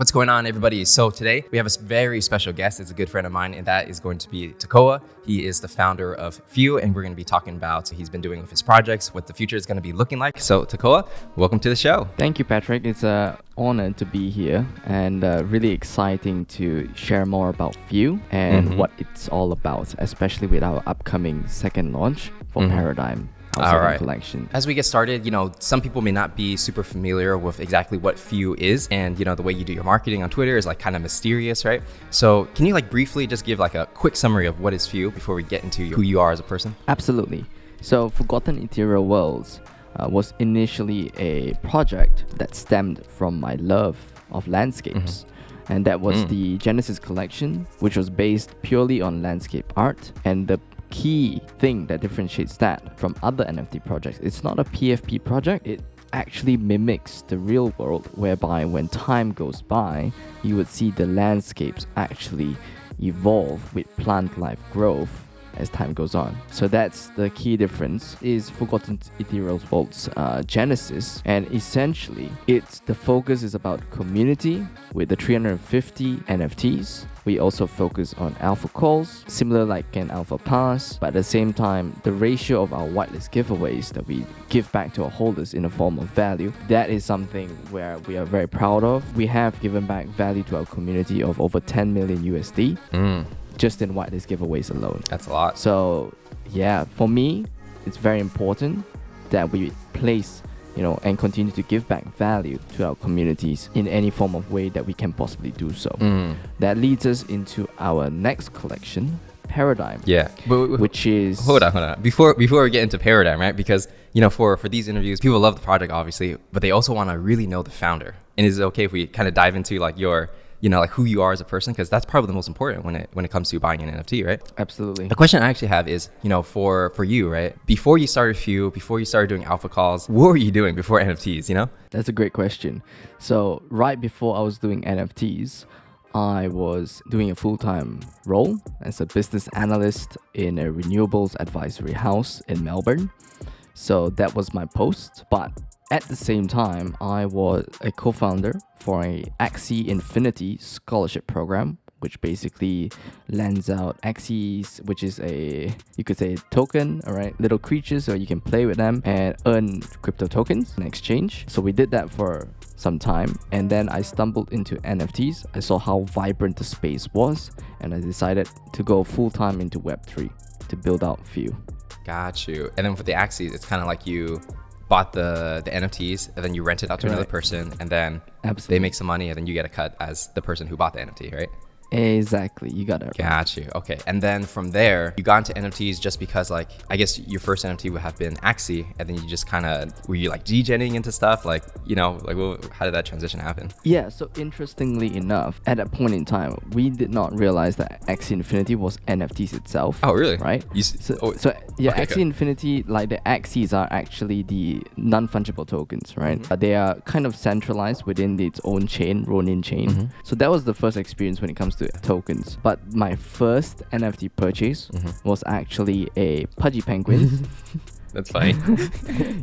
What's going on, everybody? So today we have a very special guest. It's a good friend of mine, and that is going to be Takoa. He is the founder of Few, and we're going to be talking about what he's been doing with his projects, what the future is going to be looking like. So Takoa, welcome to the show. Thank you, Patrick. It's an honor to be here and really exciting to share more about Few and what it's all about, especially with our upcoming second launch for Paradigm Collection. As we get started, some people may not be super familiar with exactly what Few is, and the way you do your marketing on Twitter is like kind of mysterious, right? So can you briefly just give a quick summary of what is Few before we get into who you are as a person? Absolutely. So Forgotten Ethereal Worlds was initially a project that stemmed from my love of landscapes. And that was the Genesis Collection, which was based purely on landscape art. And the key thing that differentiates that from other NFT projects, it's not a PFP project. It actually mimics the real world, whereby when time goes by, you would see the landscapes actually evolve with plant life growth as time goes on. So that's the key difference is Forgotten Ethereal Worlds Genesis, and essentially the focus is about community with the 350 NFTs. We also focus on alpha calls, similar like an alpha pass, but at the same time, the ratio of our whitelist giveaways that we give back to our holders in the form of value, that is something where we are very proud of. We have given back value to our community of over 10 million USD. Just in whitelist giveaways alone. That's a lot. So yeah, for me, it's very important that we place, and continue to give back value to our communities in any form of way that we can possibly do so. That leads us into our next collection, Paradigm. Yeah. Which is... Hold on. Before we get into Paradigm, right? Because, for these interviews, people love the project, obviously, but they also want to really know the founder. And is it okay if we kind of dive into your... who you are as a person, because that's probably the most important when it comes to buying an NFT, right? Absolutely. The question I actually have is, for you, right? Before you started Few, before you started doing alpha calls, what were you doing before NFTs, That's a great question. So right before I was doing NFTs, I was doing a full-time role as a business analyst in a renewables advisory house in Melbourne. So that was my post, but at the same time, I was a co-founder for a Axie Infinity scholarship program, which basically lends out Axies, which is you could say, token, all right, little creatures, so you can play with them and earn crypto tokens in exchange. So we did that for some time, and then I stumbled into NFTs. I saw how vibrant the space was, and I decided to go full-time into Web3 to build out Few. Got you. And then with the Axies, it's kind of like you bought the NFTs and then you rent it out to another person, and then they make some money and then you get a cut as the person who bought the NFT, right? Exactly, you got it. Got you. Okay, and then from there you got into NFTs just because, I guess your first NFT would have been Axie, and then you just kind of were you degenning into stuff, how did that transition happen? Yeah, so interestingly enough, at that point in time, we did not realize that Axie Infinity was NFTs itself. Oh, really? Right? Axie Infinity, the Axies are actually the non-fungible tokens, right? They are kind of centralized within its own chain, Ronin chain. So that was the first experience when it comes to tokens. But my first NFT purchase was actually a Pudgy Penguin. That's funny.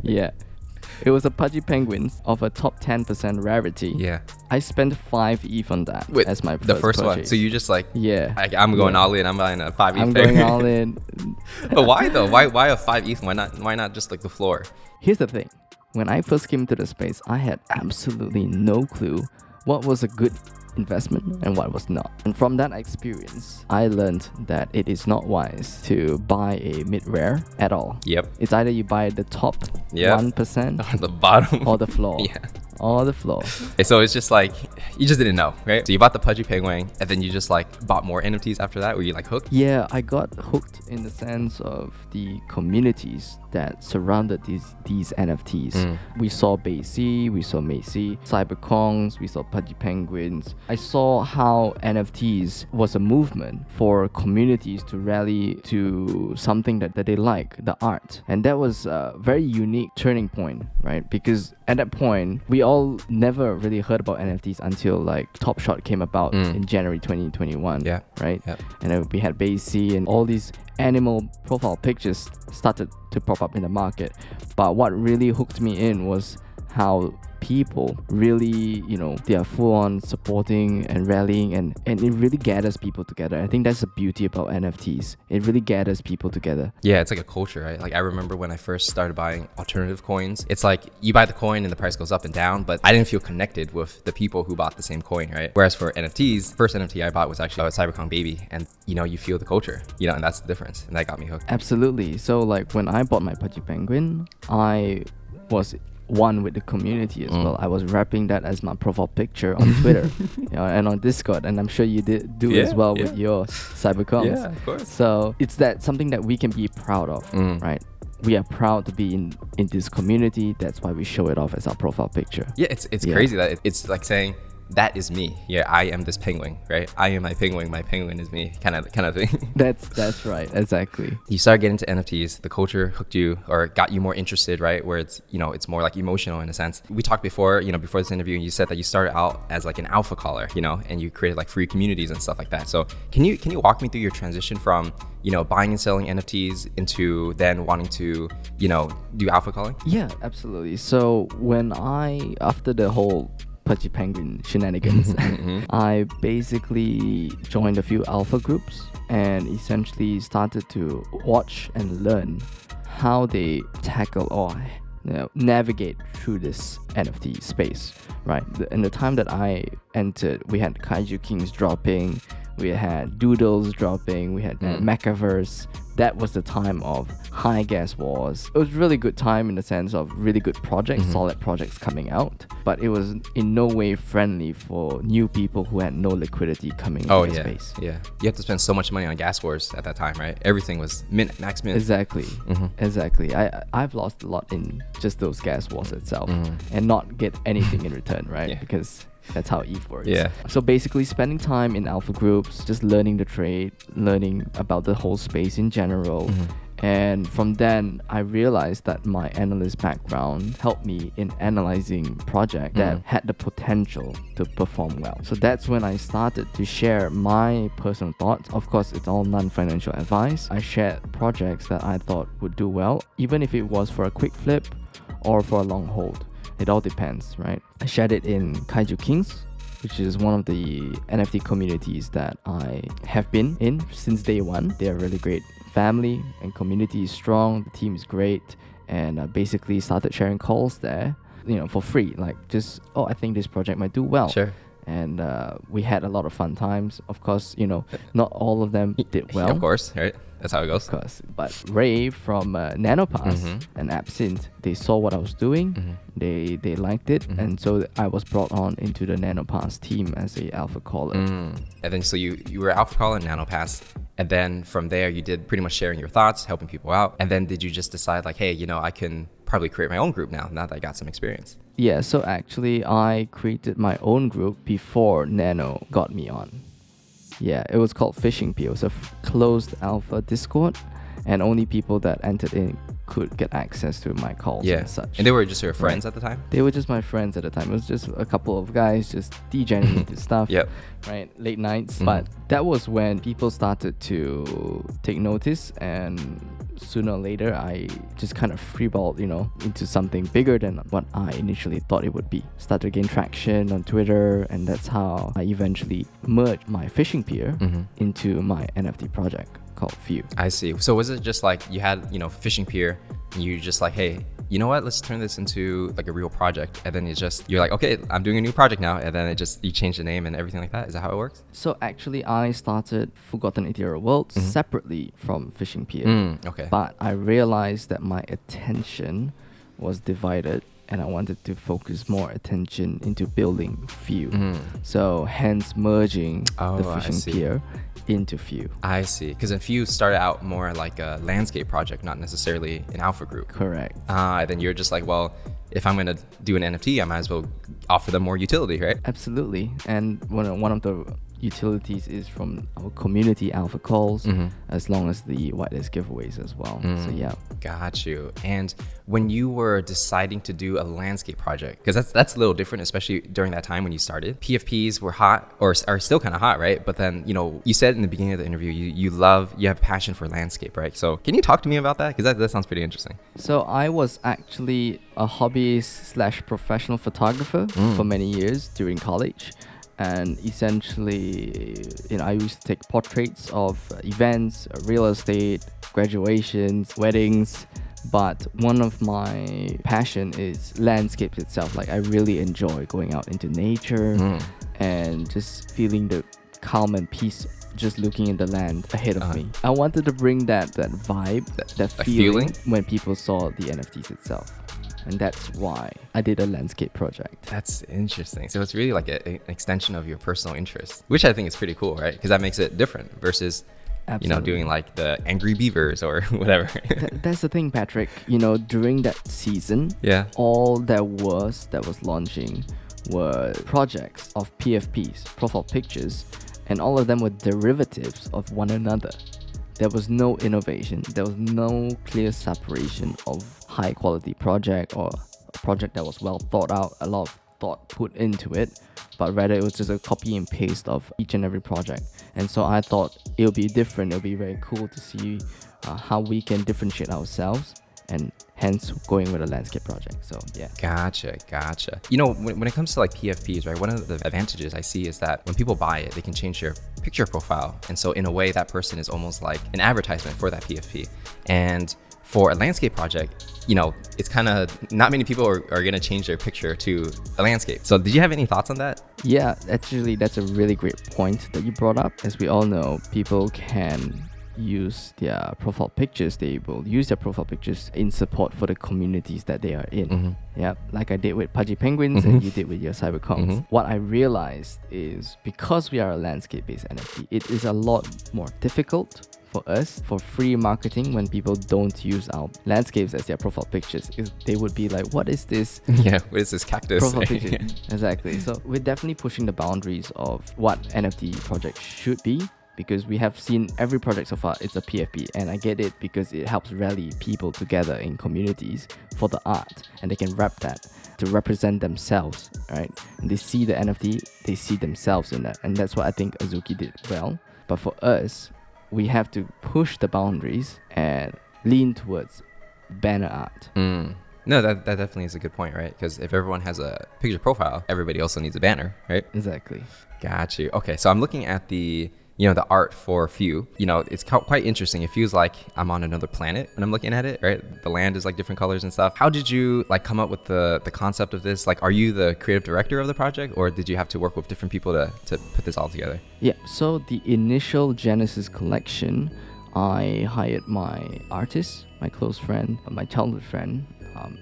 Yeah. It was a Pudgy Penguin of a top 10% rarity. Yeah. I spent 5 ETH on that as my first one. So you just yeah. I'm going all in. I'm buying a 5 ETH. I'm going all in. But why though? Why a 5 ETH? Why not just the floor? Here's the thing. When I first came to the space, I had absolutely no clue what was a good investment and what was not. And from that experience, I learned that it is not wise to buy a mid-rare at all. Yep. It's either you buy the top 1% or the bottom or the floor. Yeah. Or the floor. So it's just you just didn't know, right? So you bought the Pudgy Penguin and then you just bought more NFTs after that? Were you hooked? Yeah, I got hooked in the sense of the communities that surrounded these NFTs. We saw BayC, we saw Macy, Cyberkongs, we saw Pudgy Penguins. I saw how NFTs was a movement for communities to rally to something that they like, the art. And that was a very unique turning point, right? Because at that point, we all never really heard about NFTs until Top Shot came about in January 2021. Yeah. Right? Yep. And then we had BayC and all these animal profile pictures started to pop up in the market. But what really hooked me in was how people really, they are full on supporting and rallying, and it really gathers people together. I think that's the beauty about NFTs. It really gathers people together. Yeah, it's like a culture, right? Like I remember when I first started buying alternative coins, it's like you buy the coin and the price goes up and down, but I didn't feel connected with the people who bought the same coin, right? Whereas for NFTs, first NFT I bought was actually a Cyberpunk baby, and you feel the culture, and that's the difference, and that got me hooked. Absolutely. So like when I bought my Pudgy Penguin, I was one with the community as well. I was wrapping that as my profile picture on Twitter and on Discord, and I'm sure you did do as well with your Cybercoms. Yeah, of course. So it's something that we can be proud of, right? We are proud to be in this community. That's why we show it off as our profile picture. Yeah, it's crazy that it's like saying, that is me. Yeah, I am this penguin, right? I am my penguin is me, kind of thing. That's right, exactly. You started getting into NFTs, the culture hooked you or got you more interested, right? Where it's, it's more like emotional in a sense. We talked before, before this interview, and you said that you started out as like an alpha caller, and you created like free communities and stuff like that. So can you walk me through your transition from, buying and selling NFTs into then wanting to, do alpha calling? Yeah, absolutely. So when after the whole Pudgy Penguin shenanigans, I basically joined a few alpha groups and essentially started to watch and learn how they tackle or navigate through this NFT space, right? In the time that I entered, we had Kaiju Kings dropping, we had Doodles dropping, we had Metaverse. That was the time of high gas wars. It was really good time in the sense of really good projects, solid projects coming out, but it was in no way friendly for new people who had no liquidity coming into the space. Yeah, you have to spend so much money on gas wars at that time, right? Everything was max mint. Exactly. I've lost a lot in just those gas wars itself and not get anything in return, right? Because that's how ETH works. Yeah. So basically spending time in alpha groups, just learning the trade, learning about the whole space in general. And from then, I realized that my analyst background helped me in analyzing projects that had the potential to perform well. So that's when I started to share my personal thoughts. Of course, it's all non-financial advice. I shared projects that I thought would do well, even if it was for a quick flip or for a long hold. It all depends, right? I shared it in Kaiju Kings, which is one of the NFT communities that I have been in since day one. They are really great family and community is strong. The team is great. And I basically started sharing calls there, for free. Like just, I think this project might do well. Sure. And we had a lot of fun times. Of course, not all of them did well. Of course, right? That's how it goes. Of course. But Ray from Nanopass and Absinthe, they saw what I was doing. They liked it. And so I was brought on into the Nanopass team as a alpha caller. And then so you were alpha caller in Nanopass. And then from there, you did pretty much sharing your thoughts, helping people out. And then did you just decide like, hey, I can probably create my own group now that I got some experience? Yeah, so actually I created my own group before Nano got me on. Yeah, it was called Fishing P. It was a closed alpha Discord, and only people that entered in could get access to my calls and such. And they were just your friends at the time? They were just my friends at the time. It was just a couple of guys just DJing into stuff, right? Late nights. But that was when people started to take notice, and sooner or later I just kind of freeballed, into something bigger than what I initially thought it would be. Started to gain traction on Twitter, and that's how I eventually merged my fishing pier into my NFT project called Few. I see. So was it just like you had, fishing pier, and you just like, hey, you know what, let's turn this into like a real project, and then you're like, okay, I'm doing a new project now, and then you change the name and everything like that? Is that how it works? So actually I started Forgotten Ethereal World separately from Fishing Pier. Okay. But I realized that my attention was divided, and I wanted to focus more attention into building Few. So hence merging the Fishing Pier into Few. I see. Because then Few started out more like a landscape project, not necessarily an alpha group. Correct. Then you're just like, well, if I'm going to do an NFT, I might as well offer them more utility, right? Absolutely. And one of the utilities is from our community alpha calls, as long as the whitelist giveaways as well. So yeah. Got you. And when you were deciding to do a landscape project, because that's a little different, especially during that time when you started, PFPs were hot, or are still kind of hot, right? But then, you said in the beginning of the interview, you have passion for landscape, right? So can you talk to me about that? Because that sounds pretty interesting. So I was actually a hobbyist/professional photographer for many years during college. And essentially, I used to take portraits of events, real estate, graduations, weddings. But one of my passion is landscapes itself. Like, I really enjoy going out into nature and just feeling the calm and peace just looking at the land ahead of me. I wanted to bring that vibe, that feeling when people saw the NFTs itself. And that's why I did a landscape project. That's interesting. So it's really like an extension of your personal interest, which I think is pretty cool, right? Because that makes it different versus, doing like the angry beavers or whatever. That's the thing, Patrick. During that season, all that was launching were projects of PFPs, profile pictures, and all of them were derivatives of one another. There was no innovation. There was no clear separation of high quality project or a project that was well thought out, a lot of thought put into it, but rather it was just a copy and paste of each and every project. And so I thought it'll be different. It'll be very cool to see how we can differentiate ourselves, and hence going with a landscape project. So yeah. Gotcha. When it comes to like PFPs, right, one of the advantages I see is that when people buy it, they can change their picture profile. And so in a way, that person is almost like an advertisement for that PFP. And for a landscape project, it's kind of not many people are going to change their picture to a landscape. So did you have any thoughts on that? Yeah, actually, that's a really great point that you brought up. As we all know, people can use their profile pictures. They will use their profile pictures in support for the communities that they are in. Yeah, like I did with Pudgy Penguins and you did with your Cybercongs. What I realized is, because we are a landscape-based NFT, it is a lot more difficult for us for free marketing when people don't use our landscapes as their profile pictures. They would be like, what is this? Yeah, what is this cactus? Profile picture. Exactly. So we're definitely pushing the boundaries of what NFT projects should be, because we have seen every project so far, it's a PFP. And I get it, because it helps rally people together in communities for the art, and they can rep that to represent themselves, right? And they see the NFT, they see themselves in that. And that's what I think Azuki did well. But for us, we have to push the boundaries and lean towards banner art. No, that definitely is a good point, right? Because if everyone has a picture profile, everybody also needs a banner, right? Exactly. Got you. Okay, so I'm looking at the art for Few. It's quite interesting. It feels like I'm on another planet when I'm looking at it, right? The land is like different colors and stuff. How did you like come up with the concept of this? Like, are you the creative director of the project, or did you have to work with different people to put this all together? Yeah, so the initial Genesis collection, I hired my artist, my close friend, my childhood friend,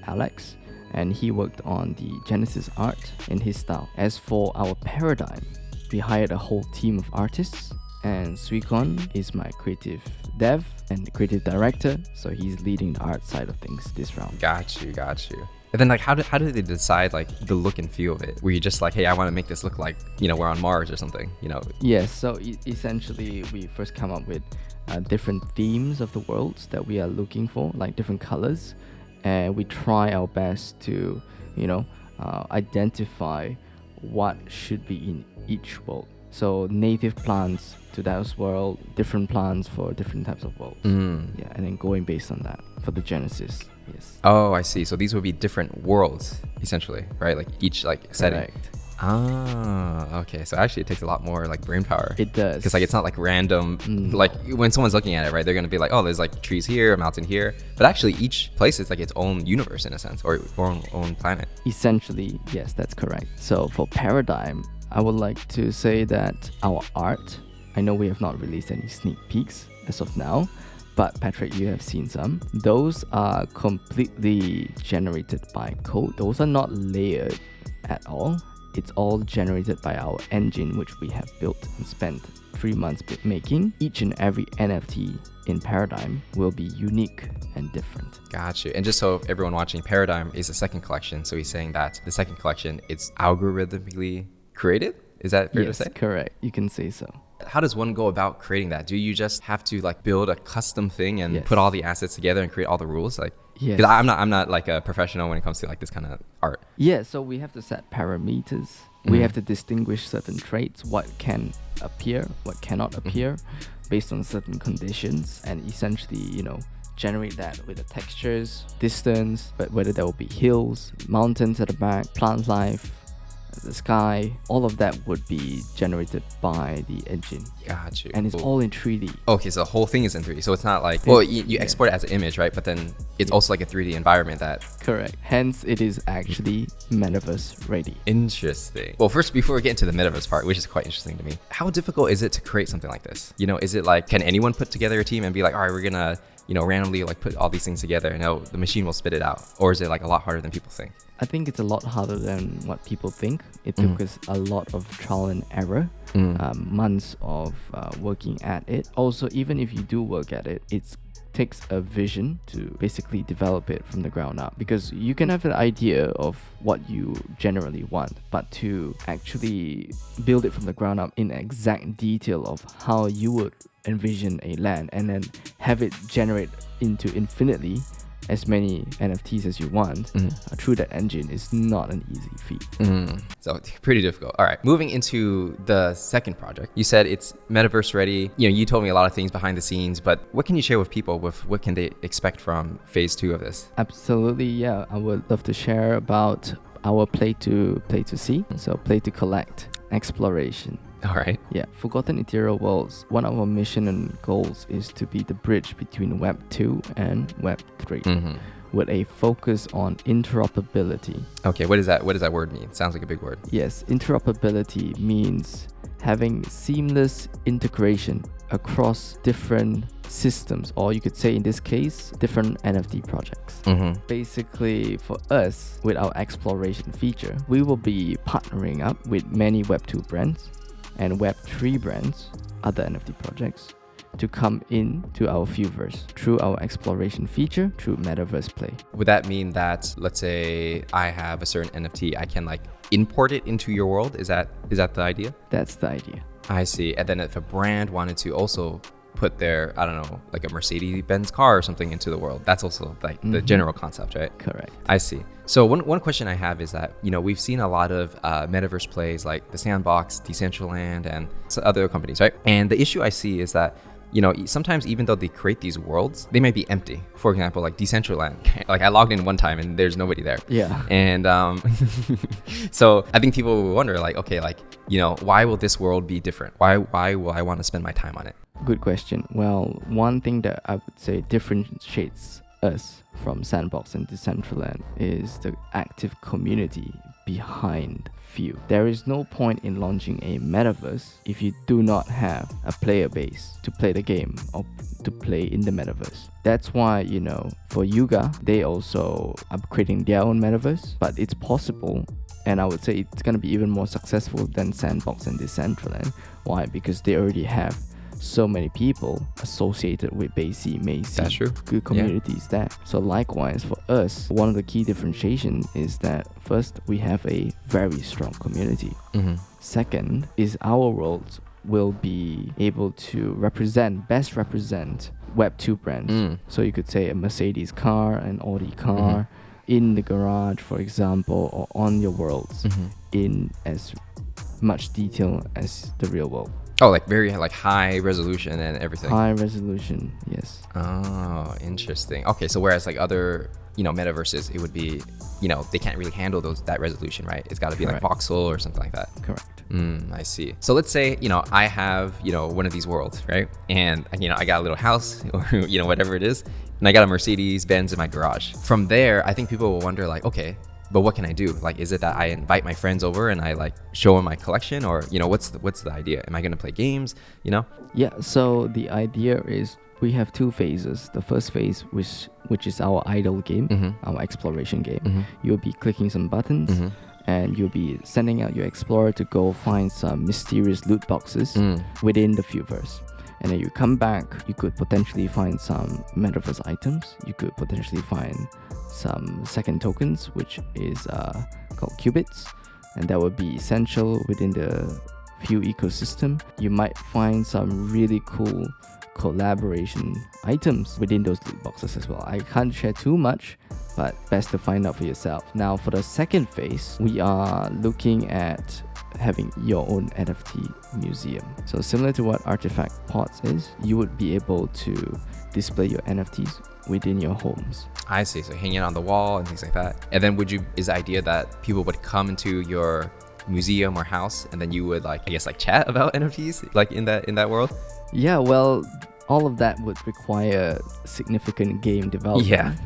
Alex, and he worked on the Genesis art in his style. As for our Paradigm, we hired a whole team of artists, and Suikon is my creative dev and creative director, so he's leading the art side of things this round. Got you. And then, like, how did they decide like the look and feel of it? Were you just like, hey, I want to make this look like we're on Mars or something? Yes. So essentially, we first come up with different themes of the worlds that we are looking for, like different colors, and we try our best to identify what should be in each world. So native plants to that world, different plants for different types of worlds. Yeah, and then going based on that for the Genesis. Yes. Oh, I see. So these would be different worlds, essentially, right? Like each setting. Correct. Ah, okay. So actually, it takes a lot more like brain power. It does. Because it's not like random. Like when someone's looking at it, right? They're gonna be like, oh, there's like trees here, a mountain here. But actually, each place is like its own universe in a sense, or own planet. Essentially, yes, that's correct. So for Paradigm, I would like to say that our art, I know we have not released any sneak peeks as of now, but Patrick, you have seen some. Those are completely generated by code. Those are not layered at all. It's all generated by our engine, which we have built and spent 3 months making. Each and every NFT in Paradigm will be unique and different. Gotcha. And just so everyone watching, Paradigm is the second collection. So he's saying that the second collection, it's algorithmically created. Is that fair to Yes, say? correct. You can say so. How does one go about creating that? Do you just have to like build a custom thing and Yes. put all the assets together and create all the rules? Like, Yes. because I'm not like a professional when it comes to like this kind of art. Yeah, so we have to set parameters. We have to distinguish certain traits, what can appear, what cannot appear, based on certain conditions, and essentially, generate that with the textures, distance, but whether there will be hills, mountains at the back, plant life, the sky, all of that would be generated by the engine. Got you. And it's all in 3D. Okay, so the whole thing is in 3D. So it's not like, well, you export it as an image, right? But then it's also like a 3D environment that... Correct. Hence, it is actually Metaverse ready. Interesting. Well, first, before we get into the Metaverse part, which is quite interesting to me, how difficult is it to create something like this? Is it like, can anyone put together a team and be like, all right, we're going to, randomly like put all these things together and the machine will spit it out? Or is it like a lot harder than people think? I think it's a lot harder than what people think. It took us a lot of trial and error, months of working at it. Also, even if you do work at it, it takes a vision to basically develop it from the ground up, because you can have an idea of what you generally want, but to actually build it from the ground up in exact detail of how you would envision a land and then have it generate into infinitely as many NFTs as you want through that engine is not an easy feat. So pretty difficult. All right, moving into the second project. You said it's Metaverse ready. You told me a lot of things behind the scenes, but what can you share with people with what can they expect from phase 2 of this? Absolutely, yeah. I would love to share about our play to see. So play to collect, exploration. All right. Yeah, Forgotten Ethereal Worlds, one of our mission and goals is to be the bridge between Web 2 and Web 3 with a focus on interoperability. Okay, what does that word mean? Sounds like a big word. Yes, interoperability means having seamless integration across different systems, or you could say in this case, different NFT projects. Basically, for us, with our exploration feature, we will be partnering up with many Web 2 brands and Web 3 brands, other NFT projects, to come in to our Fewverse through our exploration feature through Metaverse Play. Would that mean that, let's say I have a certain NFT, I can like import it into your world? Is that the idea? That's the idea. I see. And then if a brand wanted to also put their, I don't know, like a Mercedes-Benz car or something into the world, that's also like the general concept, right? Correct. I see. So one question I have is that, we've seen a lot of metaverse plays like The Sandbox, Decentraland, and other companies, right? And the issue I see is that, sometimes even though they create these worlds, they might be empty. For example, like Decentraland, like I logged in one time and there's nobody there. Yeah. And so I think people will wonder like, okay, like, why will this world be different? Why will I want to spend my time on it? Good question. Well, one thing that I would say differentiates us from Sandbox and Decentraland is the active community behind Few. There is no point in launching a metaverse if you do not have a player base to play the game or to play in the metaverse. That's why, for Yuga, they also are creating their own metaverse, but it's possible. And I would say it's going to be even more successful than Sandbox and Decentraland. Why? Because they already have so many people associated with Macy. That's true. Good communities there. So likewise for us, one of the key differentiation is that first, we have a very strong community. Second is our worlds will be able to best represent Web 2 brands. So you could say a Mercedes car, an Audi car in the garage, for example, or on your worlds in as much detail as the real world. Oh, like very like high resolution and everything. High resolution, yes. Oh, interesting. Okay, so whereas like other, metaverses, it would be, they can't really handle that resolution, right? It's got to be like voxel or something like that. Correct. I see. So let's say, I have, one of these worlds, right? And, I got a little house or, whatever it is. And I got a Mercedes-Benz in my garage. From there, I think people will wonder like, okay, but what can I do? Like, is it that I invite my friends over and I like show them my collection, or what's the idea? Am I gonna play games? Yeah. So the idea is we have two phases. The first phase, which is our idle game, our exploration game. You'll be clicking some buttons, and you'll be sending out your explorer to go find some mysterious loot boxes within the Fewverse. And then you come back, you could potentially find some metaverse items. You could potentially find some second tokens, which is called qubits, and that would be essential within the Few ecosystem, you might find some really cool collaboration items within those loot boxes as well. I can't share too much, but best to find out for yourself. Now for the second phase, we are looking at having your own NFT museum. So similar to what Artifact Pods is, you would be able to display your NFTs within your homes. I see. So hanging on the wall and things like that. And then is the idea that people would come into your museum or house and then you would like, I guess, like chat about NFTs like in that world? Yeah, well, all of that would require significant game development.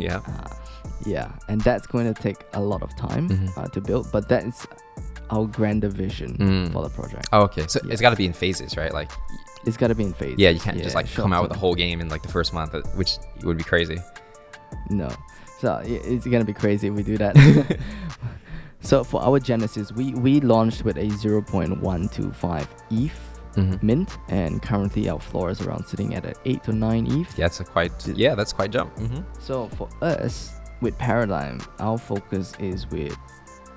Yeah, and that's going to take a lot of time to build, but that is our grander vision for the project. Oh, okay. So it's got to be in phases, right? Like it's got to be in phases. Yeah, you can't just like come out with a whole game in like the first month, which would be crazy. No. So it's going to be crazy if we do that. So for our Genesis, we launched with a 0.125 ETH mint, and currently our floor is around sitting at an 8 to 9 ETH. That's quite jump. So for us with Paradigm, our focus is with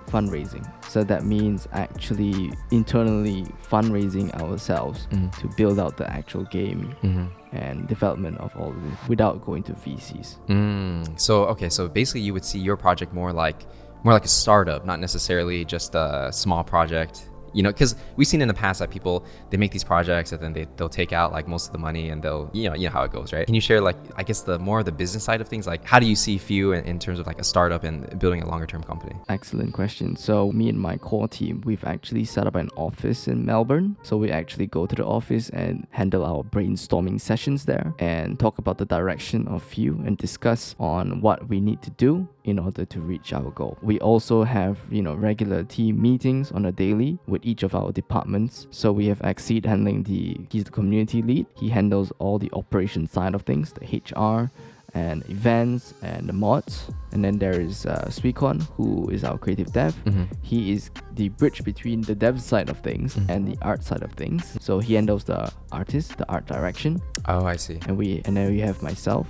fundraising. So that means actually internally fundraising ourselves to build out the actual game and development of all of it without going to VCs. So basically you would see your project more like a startup, not necessarily just a small project. You know, because we've seen in the past that people, they make these projects and then they'll take out like most of the money and they'll, you know how it goes, right? Can you share like, I guess the more of the business side of things, like how do you see Few in terms of like a startup and building a longer term company? Excellent question. So me and my core team, we've actually set up an office in Melbourne. So we actually go to the office and handle our brainstorming sessions there and talk about the direction of Few and discuss on what we need to do in order to reach our goal. We also have, regular team meetings on a daily with each of our departments. So we have Exceed handling he's the community lead. He handles all the operation side of things, the HR and events and the mods. And then there is Suikon, who is our creative dev. He is the bridge between the dev side of things and the art side of things. So he handles the artist, the art direction. Oh, I see. And then we have myself,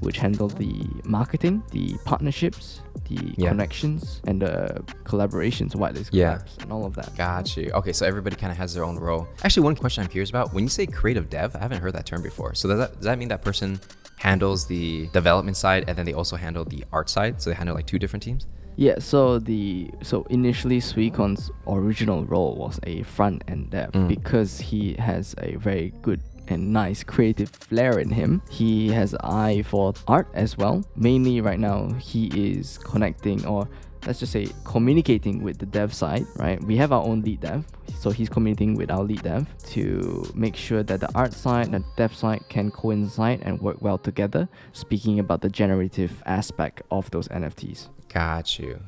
which handle the marketing, the partnerships, the connections, and the collaborations, whitelist collabs, and all of that. Got you. Okay, so everybody kind of has their own role. Actually, one question I'm curious about, when you say creative dev, I haven't heard that term before. So does that mean that person handles the development side and then they also handle the art side? So they handle like two different teams? Yeah, so initially Suikon's original role was a front-end dev because he has a very good and nice creative flair in him. He has an eye for art as well. Mainly right now, he is connecting, or let's just say communicating with the dev side, right? We have our own lead dev, so he's communicating with our lead dev to make sure that the art side and the dev side can coincide and work well together, speaking about the generative aspect of those NFTs. Got you.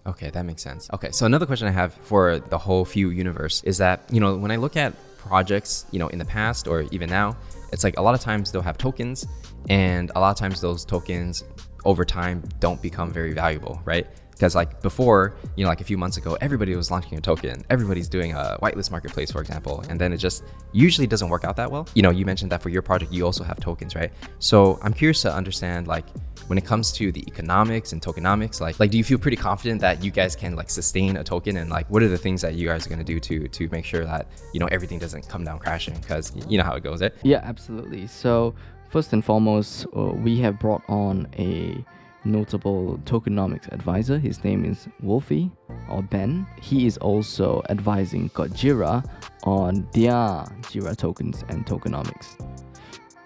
Okay, that makes sense. Okay, so another question I have for the whole Few universe is that, when I look at projects, in the past or even now, it's like a lot of times they'll have tokens, and a lot of times those tokens over time don't become very valuable, right? Because like before, like a few months ago, everybody was launching a token. Everybody's doing a whitelist marketplace, for example, and then it just usually doesn't work out that well. You mentioned that for your project, you also have tokens, right? So I'm curious to understand, like, when it comes to the economics and tokenomics, like do you feel pretty confident that you guys can like sustain a token, and like what are the things that you guys are going to do to make sure that everything doesn't come down crashing, because you know how it goes, right? Yeah, absolutely. So first and foremost, we have brought on a notable tokenomics advisor. His name is Wolfie or Ben. He is also advising Godjira on their Jira tokens and tokenomics.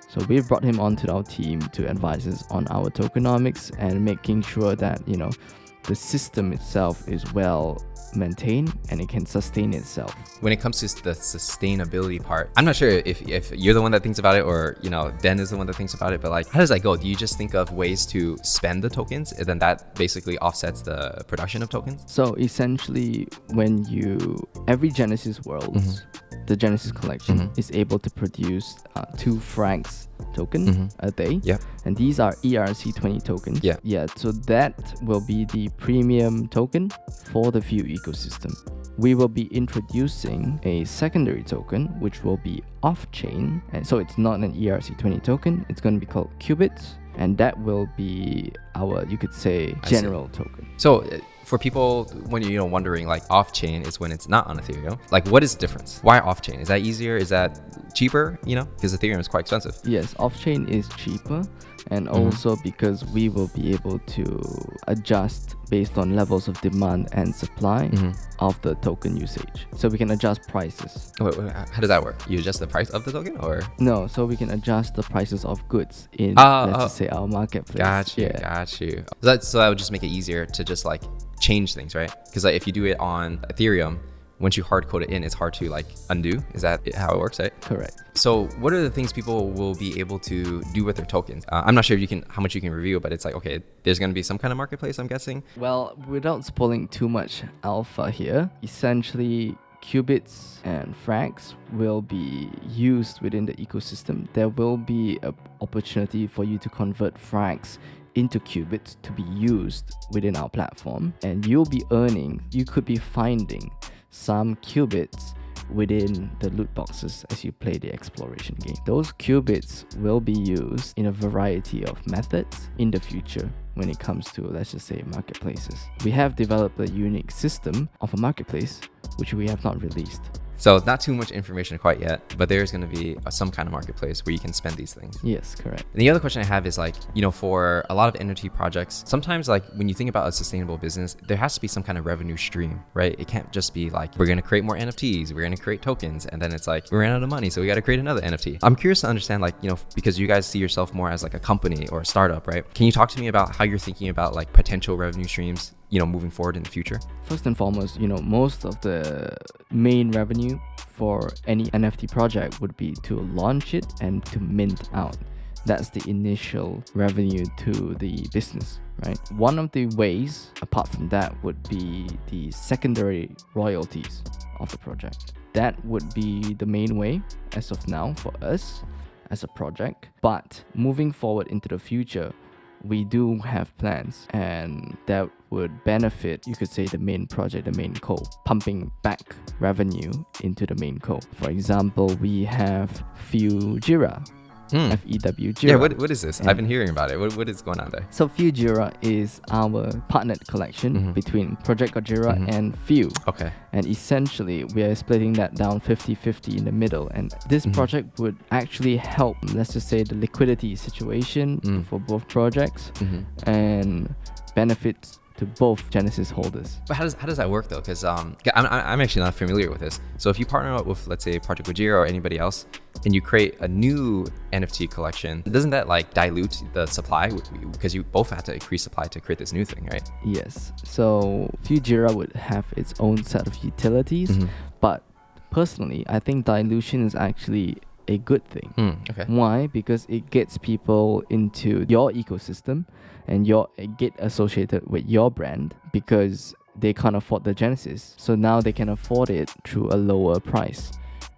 So we've brought him onto our team to advise us on our tokenomics and making sure that, the system itself is well maintained and it can sustain itself. When it comes to the sustainability part, I'm not sure if you're the one that thinks about it or, Ben is the one that thinks about it, but like, how does that go? Do you just think of ways to spend the tokens and then that basically offsets the production of tokens? So essentially, when every Genesis Worlds, the Genesis Collection is able to produce 2 francs token a day. Yeah. And these are ERC20 tokens. Yeah. Yeah. So that will be the premium token for the Few ecosystem. We will be introducing a secondary token, which will be off-chain. And so it's not an ERC20 token. It's going to be called Qubits. And that will be our, you could say, general token. So For people when you're wondering, like off-chain is when it's not on Ethereum. Like, what is the difference? Why off-chain? Is that easier? Is that cheaper? Because Ethereum is quite expensive. Yes, off-chain is cheaper, and also because we will be able to adjust based on levels of demand and supply of the token usage. So we can adjust prices. Wait, how does that work? You adjust the price of the token, or? No, so we can adjust the prices of goods in, let's just say, our marketplace. Got you. So that would just make it easier to just like change things, right? Because like if you do it on Ethereum, once you hard code it in, it's hard to like undo. Is that how it works, right? Correct. So what are the things people will be able to do with their tokens? I'm not sure how much you can review, but it's like, okay, there's going to be some kind of marketplace, I'm guessing. Well, without spoiling too much alpha here, essentially qubits and frags will be used within the ecosystem. There will be an opportunity for you to convert frags into qubits to be used within our platform, and you could be finding some qubits within the loot boxes as you play the exploration game. Those qubits will be used in a variety of methods in the future when it comes to, let's just say, marketplaces. We have developed a unique system of a marketplace which we have not released. So not too much information quite yet, but there's going to be some kind of marketplace where you can spend these things. Yes, correct. And the other question I have is like, for a lot of NFT projects, sometimes like when you think about a sustainable business, there has to be some kind of revenue stream, right? It can't just be like, we're going to create more NFTs, we're going to create tokens, and then it's like, we ran out of money, so we got to create another NFT. I'm curious to understand, like, because you guys see yourself more as like a company or a startup, right? Can you talk to me about how you're thinking about like potential revenue streams, moving forward in the future? First and foremost, most of the main revenue for any NFT project would be to launch it and to mint out. That's the initial revenue to the business, right? One of the ways, apart from that, would be the secondary royalties of the project. That would be the main way as of now for us as a project. But moving forward into the future, we do have plans, and that would benefit, you could say, the main project, the main co, pumping back revenue into the main co. For example, we have Fewjira, FEW-JIRA. Yeah, what is this? I've been hearing about it. What is going on there? So Fewjira is our partnered collection between Project Godjira and Few. Okay. And essentially, we are splitting that down 50-50 in the middle. And this project would actually help, let's just say, the liquidity situation for both projects and benefits to both Genesis holders. But how does that work though? Because I'm actually not familiar with this. So if you partner up with, let's say, Project Godjira or anybody else, and you create a new NFT collection, doesn't that like dilute the supply? Because you both have to increase supply to create this new thing, right? Yes. So Fewjira would have its own set of utilities, but personally, I think dilution is actually a good thing. Okay. Why? Because it gets people into your ecosystem and get associated with your brand because they can't afford the Genesis. So now they can afford it through a lower price.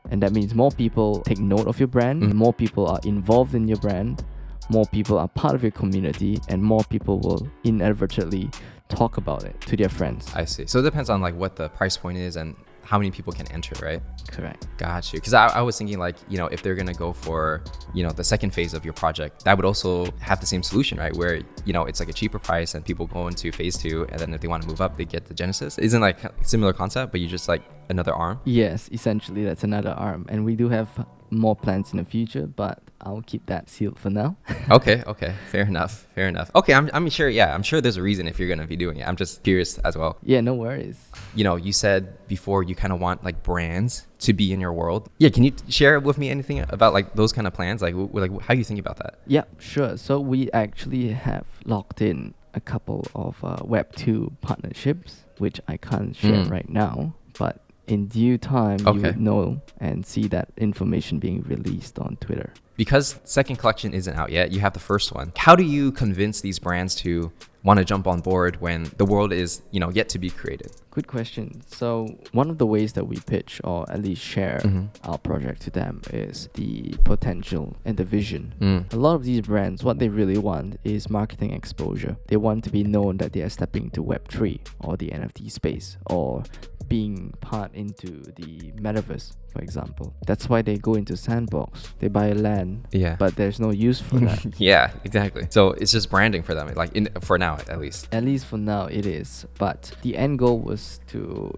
And that means more people take note of your brand, more people are involved in your brand, more people are part of your community, and more people will inadvertently talk about it to their friends. I see. So it depends on like what the price point is and how many people can enter, right? Correct. Got you. Because I was thinking like, if they're going to go for, the second phase of your project, that would also have the same solution, right? Where, it's like a cheaper price and people go into phase 2. And then if they want to move up, they get the Genesis. Isn't like a similar concept, but you just like another arm? Yes, essentially that's another arm. And we do have more plans in the future, but I'll keep that sealed for now. Okay. Fair enough. Okay, I'm sure there's a reason if you're going to be doing it. I'm just curious as well. Yeah, no worries. You said before you kind of want like brands to be in your world. Yeah, can you share with me anything about like those kind of plans? Like how you think about that? Yeah, sure. So we actually have locked in a couple of Web2 partnerships, which I can't share right now, but in due time, you would know and see that information being released on Twitter. Because second collection isn't out yet, you have the first one. How do you convince these brands to want to jump on board when the world is, yet to be created? Good question. So one of the ways that we pitch or at least share our project to them is the potential and the vision. A lot of these brands, what they really want is marketing exposure. They want to be known that they are stepping into Web3 or the NFT space or being part into the metaverse, for example. That's why they go into sandbox. They buy land, Yeah. but there's no use for that. Yeah, exactly. So it's just branding for them, like for now at least. At least for now it is. But the end goal was to,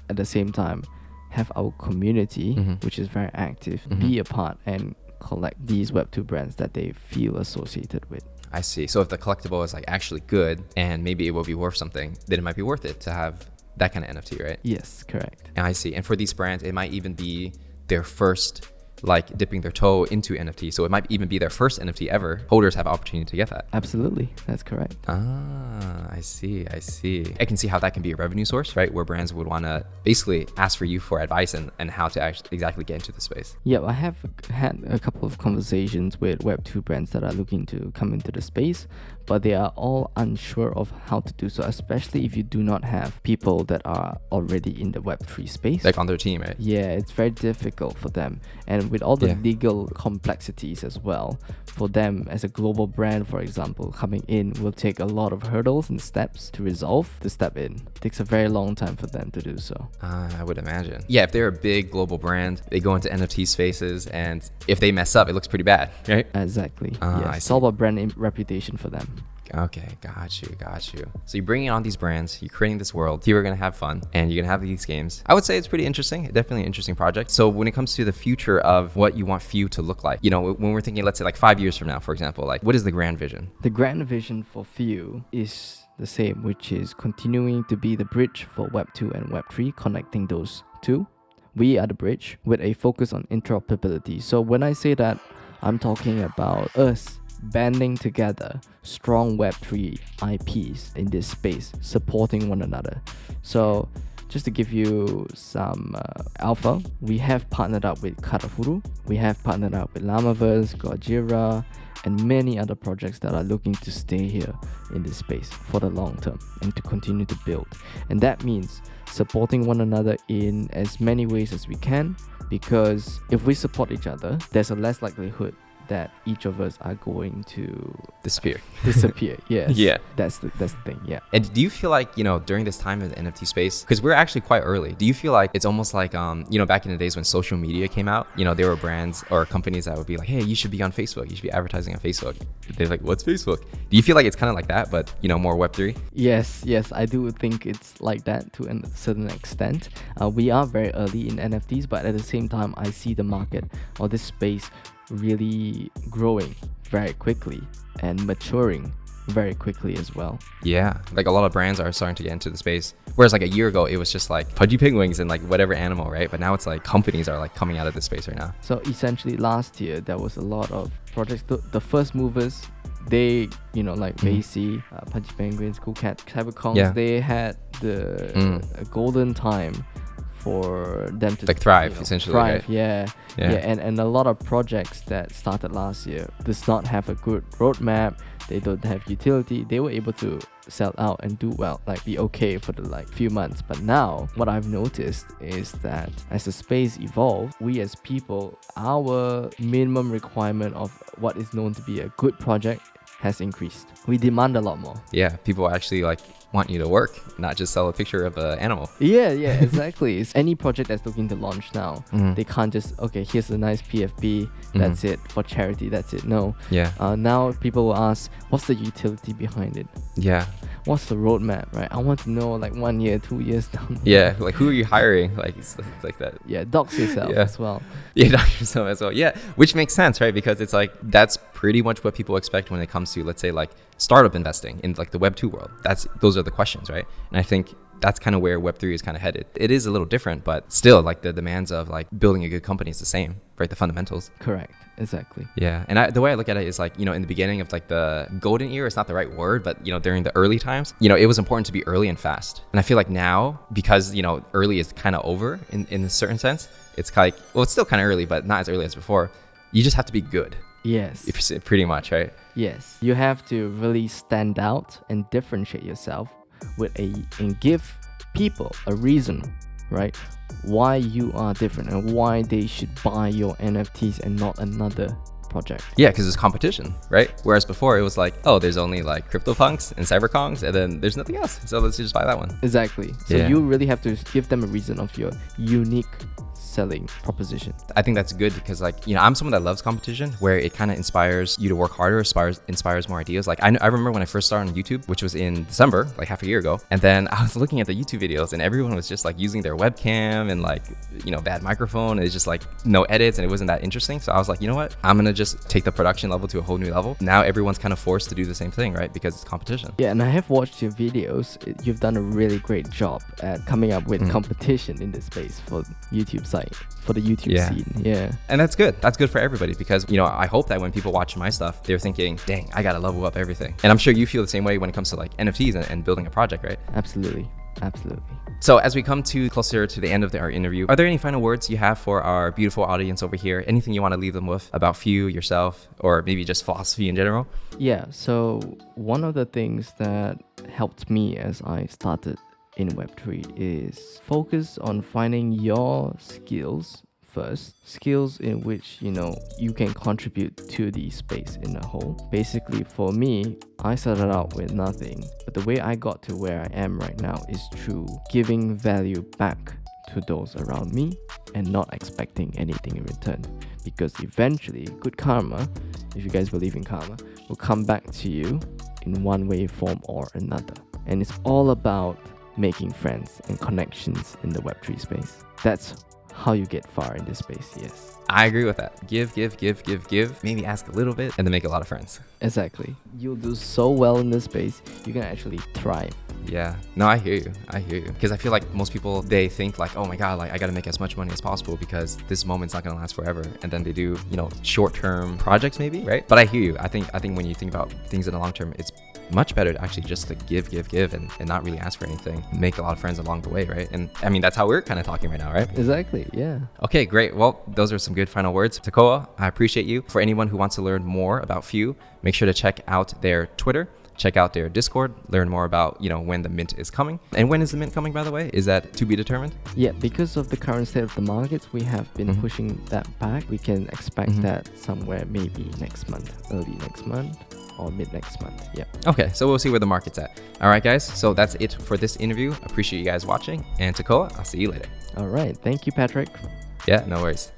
at the same time, have our community, which is very active, be a part and collect these Web2 brands that they feel associated with. I see. So if the collectible is like actually good and maybe it will be worth something, then it might be worth it to have that kind of NFT, right? Yes, correct. I see. And for these brands, it might even be their first, like dipping their toe into NFT. So it might even be their first NFT ever. Holders have opportunity to get that. Absolutely. That's correct. I see. I can see how that can be a revenue source, right? Where brands would want to basically ask for you for advice and how to actually exactly get into the space. Yeah, I have had a couple of conversations with Web2 brands that are looking to come into the space, but they are all unsure of how to do so, especially if you do not have people that are already in the Web3 space. Like on their team, right? Yeah, it's very difficult for them. And with all the legal complexities as well, for them as a global brand, for example, coming in will take a lot of hurdles and steps to resolve to step in. It takes a very long time for them to do so. I would imagine. Yeah, if they're a big global brand, they go into NFT spaces, and if they mess up, it looks pretty bad, right? Exactly. I It's see. all about brand reputation for them. Okay, got you. So you're bringing on these brands, you're creating this world, people are going to have fun, and you're going to have these games. I would say it's pretty interesting, definitely an interesting project. So when it comes to the future of what you want Few to look like, when we're thinking, let's say like 5 years from now, for example, like what is the grand vision? The grand vision for Few is the same, which is continuing to be the bridge for Web2 and Web3, connecting those two. We are the bridge with a focus on interoperability. So when I say that, I'm talking about us banding together strong Web3 IPs in this space, supporting one another. So just to give you some alpha, we have partnered up with Karafuru, we have partnered up with Llamaverse, Godjira, and many other projects that are looking to stay here in this space for the long term and to continue to build. And that means supporting one another in as many ways as we can, because if we support each other, there's a less likelihood that each of us are going to Disappear. Yes. Yeah. That's the thing. Yeah. And do you feel like, during this time in the NFT space, because we're actually quite early, do you feel like it's almost like, back in the days when social media came out, there were brands or companies that would be like, hey, you should be on Facebook. You should be advertising on Facebook. They're like, what's Facebook? Do you feel like it's kind of like that, but, more Web3? Yes, I do think it's like that to a certain extent. We are very early in NFTs, but at the same time, I see the market or this space really growing very quickly and maturing very quickly as well. Yeah, like a lot of brands are starting to get into the space, whereas like a year ago it was just like pudgy penguins and like whatever animal, right? But now it's like companies are like coming out of the space right now. So essentially last year there was a lot of projects. The first movers, they like Macy, Pudgy Penguins, Cool Cat, Cyberconks, they had the a golden time for them to like thrive, essentially, thrive, right? And a lot of projects that started last year does not have a good roadmap. They don't have utility. They were able to sell out and do well, like be okay for the few months. But now what I've noticed is that as the space evolves, we as people, our minimum requirement of what is known to be a good project has increased. We demand a lot more. Yeah, people actually like want you to work, not just sell a picture of an animal. Yeah, exactly. It's any project that's looking to launch now. They can't just, okay, here's a nice PFP, that's it, for charity, that's it. No. Yeah. Now people will ask, what's the utility behind it? Yeah. What's the roadmap, right? I want to know like 1 year, 2 years down. Yeah, like who are you hiring? Like stuff like that. Yeah, dox yourself as well. Yeah, dox yourself as well. Yeah, which makes sense, right? Because it's like that's pretty much what people expect when it comes to, let's say, like startup investing in like the Web2 world. Those are the questions, right? And I think that's kind of where Web3 is kind of headed. It is a little different, but still like the demands of like building a good company is the same, right? The fundamentals. Correct. Exactly. Yeah. And the way I look at it is like, in the beginning of like the golden era, it's not the right word, but during the early times, it was important to be early and fast. And I feel like now, because, early is kind of over in a certain sense, it's like, well, it's still kind of early, but not as early as before. You just have to be good. Yes. Pretty much, right? Yes. You have to really stand out and differentiate yourself and give people a reason, right, why you are different and why they should buy your NFTs and not another project. Yeah, because it's competition, right? Whereas before it was like, oh, there's only like CryptoPunks and CyberKongs, and then there's nothing else. So let's just buy that one. Exactly. So Yeah. you really have to give them a reason of your unique selling proposition. I think that's good because, like, you know, I'm someone that loves competition where it kind of inspires you to work harder, inspires more ideas. Like, I remember when I first started on YouTube, which was in December, like half a year ago, and then I was looking at the YouTube videos and everyone was just like using their webcam and like, you know, bad microphone. It's just like no edits and it wasn't that interesting. So I was like, you know what? I'm gonna just take the production level to a whole new level. Now everyone's kind of forced to do the same thing, right? Because it's competition. Yeah, and I have watched your videos. You've done a really great job at coming up with competition in this space for YouTube site, for the YouTube scene. Yeah. And that's good. That's good for everybody because, you know, I hope that when people watch my stuff, they're thinking, dang, I gotta level up everything. And I'm sure you feel the same way when it comes to like NFTs and building a project, right? Absolutely. So as we come closer to the end of our interview, are there any final words you have for our beautiful audience over here? Anything you want to leave them with about Few, yourself, or maybe just philosophy in general? Yeah, so one of the things that helped me as I started in Web3 is focus on finding your skills first, skills in which, you know, you can contribute to the space in a whole. Basically, for me, I started out with nothing, but the way I got to where I am right now is through giving value back to those around me and not expecting anything in return, because eventually good karma, if you guys believe in karma, will come back to you in one way, form or another. And it's all about making friends and connections in the Web3 space. That's how you get far in this space. Yes, I agree with that. Give. Maybe ask a little bit and then make a lot of friends. exactly. You'll do so well in this space, you can actually thrive. Yeah, no, I hear you because I feel like most people, they think like, oh my god, like I gotta make as much money as possible because this moment's not gonna last forever, and then they do, you know, short-term projects maybe, right? But I hear you. I think when you think about things in the long term, it's much better to actually just to give and not really ask for anything, make a lot of friends along the way, right? And I mean, that's how we're kind of talking right now, right? Exactly. Yeah. Okay, great. Well, those are some good final words. Takoa, I appreciate you. For anyone who wants to learn more about Few, make sure to check out their Twitter, check out their Discord, learn more about, you know, when the mint is coming. And when is the mint coming, by the way? Is that to be determined? Yeah, because of the current state of the markets, we have been pushing that back. We can expect that somewhere maybe next month, early next month or mid next month. Yeah. Okay, so we'll see where the market's at. All right, guys. So that's it for this interview. Appreciate you guys watching. And Takoa, I'll see you later. All right. Thank you, Patrick. Yeah, no worries.